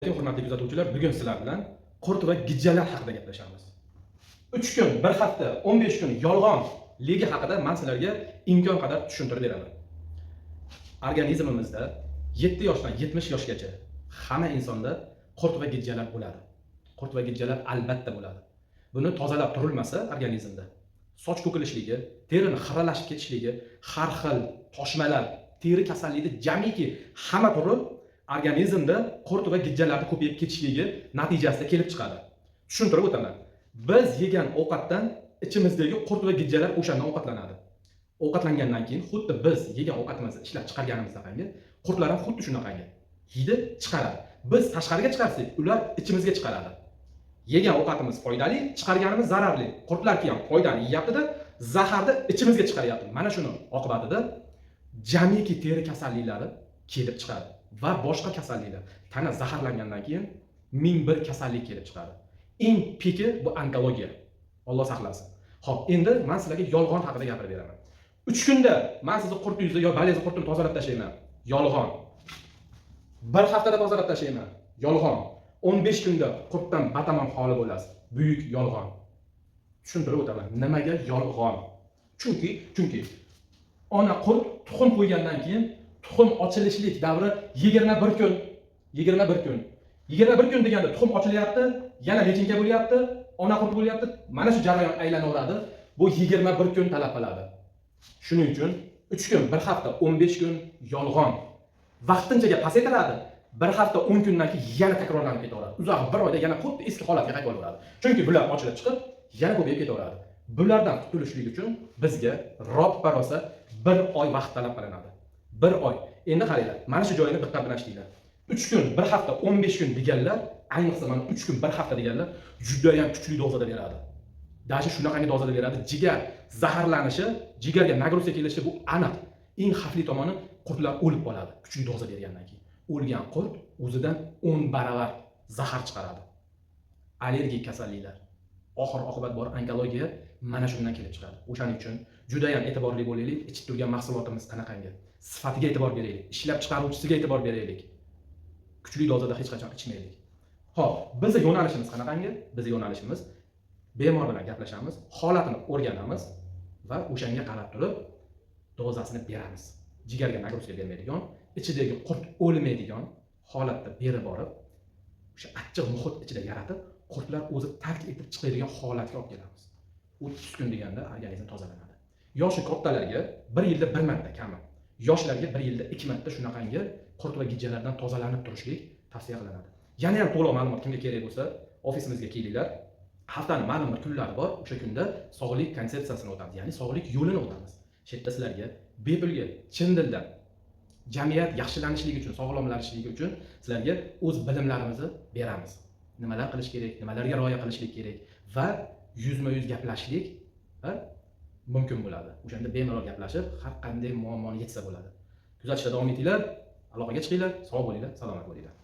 Hurmatli kuzatuvchilar, bugun sizlar bilan qurt va gijjalar haqida gaplashamiz. 3 kun, 1 hafta, 15 kun yolg'onligi haqida men sizlarga imkon qadar tushuntirib beraman. Organizmimizda 7 yoshdan 70 yoshgacha hamma insonda qurt va gijjalar bo'ladi. Qurt va gijjalar albatta bo'ladi. Buni tozalab turilmasa organizmda soch to'kilishligi, terini xiralashib ketishligi, har xil toshmalar, teri kasalligida jamiki hamma turi organizmda qurt va gijjalarning ko'payib ketishligi natijasida kelib chiqadi. Tushuntirib o'taman. Biz yegan ovqatdan ichimizdagi qurt va gijjalar o'shandan ovqatlanadi. Ovqatlangandan keyin xuddi biz yegan ovqatimizni ishlab chiqarganimizdaqangi qurtlar ham xuddi shunaqangi hidi chiqaradi. Biz tashqariga chiqarsak, ular ichimizga chiqaradi. Yegan ovqatimiz foydali, chiqarganimiz zararli. Qurtlarki ham foydani yeyapti-da, zaharni ichimizga chiqaryapti. Mana shuni oqibatida jamiki teri kasalliklari kelib chiqadi va boshqa kasalliklar. Tana zaharlangandan keyin 1001 kasallik kelib chiqadi. Eng piki bu onkologiya. Alloh saqlasin. Xo'p, endi men sizlarga yolg'on haqida gapirib beraman. 3 kunda men sizni qurtingizni yo balangizni qurtini tozalab tashlayman. Yolg'on. 1 haftada tozalab tashlayman. Yolg'on. 15 kunda qurtdan batamom xoli bo'lasiz. Buyuk yolg'on. Tushuntirib o'taman. Nimaga yolg'on? Chunki ona qurt tuxum qo'ygandan keyin tuxum ochilishlik davri 21 kun. 21 kun. 21 kun deganda tuxum ochilyapti, yana lechinka bo'lyapti, ona qurt bo'lyapti. Mana shu jarayon aylanaveradi. Bu 21 kun talab qiladi. Shuning uchun 3 kun, 1 hafta, 15 kun yolg'on. Vaqtinchaga pasaytiradi. 1 hafta 10 kundan keyin yana takrorlanib ketaveradi. Uzoq bir oyda yana xuddi eski holatga qaytaveradi. Chunki bular ochilib chiqib, yana ko'payib ketaveradi. Bulardan qutulishlik uchun bizga ro'ppa-rosa 1 oy vaqt talab qilinadi. 1 oy. Endi qaranglar, mana shu joyini diqqat bilan ishlaylar. 3 kun, 1 hafta, 15 kun deganlar, ayniqsa mana 3 kun, 1 hafta deganlar juda ham kuchli dozada beradi. Dashi shunaqangi dozada beradi. Jigar zaharlanishi, jigarga nagruzka kelishi bu aniq. Eng xavfli tomoni qurtlar o'lib qoladi kuchli doza bergandan keyin. O'lgan qurt o'zidan 10 baravar zahar chiqaradi. Allergik kasalliklar, oxir oqibat bor onkologiya mana shundan kelib chiqadi. O'shaning uchun juda ham e'tiborli bo'laylik. Ichib turgan mahsulotimiz qanaqangi, sifatiga e'tibor beraylik, ishlab chiqaruvchisiga e'tibor beraylik. Kuchli dozada hech qachon ichmaylik. Xo'p, bizning yo'nalishimiz qanaqangi? Bizning yo'nalishimiz bemor bilan gaplashamiz, holatini o'rganamiz va o'shanga qarab turib dozasini beramiz. Jigarga nagruzka bermaydigan, ichidagi qurt o'lmaydigan holatda berib borib, o'sha achchiq muhit ichida yaratib, qurtlar o'zi tark etib chiqadigan holatga olib kelamiz. 30 kun deganda organizm tozalanadi. Yoshi kattalarga 1 yilda 1 marta kami, yoshlarga 1 yilda 2 marta shunaqangi qurt va gijjalardan tozalanib turishlik tavsiya qilinadi. Yana ham to'liq ma'lumot kimga kerak bo'lsa, ofisimizga kelinglar. Haftaning ma'lum bir kunlari bor. O'sha kunda sog'lik konsepsiyasini o'tamiz, ya'ni sog'lik yo'lini o'tamiz. Shu yerda sizlarga bepulga, chin dildan jamiyat yaxshilanishligi uchun, sog'lomlanishligi uchun sizlarga o'z bilimlarimizni beramiz. Nimalar qilish kerak, nimalarga rioya qilishlik kerak va yuzma-yuz gaplashishlik mumkin bo'ladi. O'shanda bemalol gaplashib, har qanday muammoni yechsa bo'ladi. Kuzatishda davom etinglar, aloqaga chiqinglar, sog' bo'linglar, salomat bo'linglar.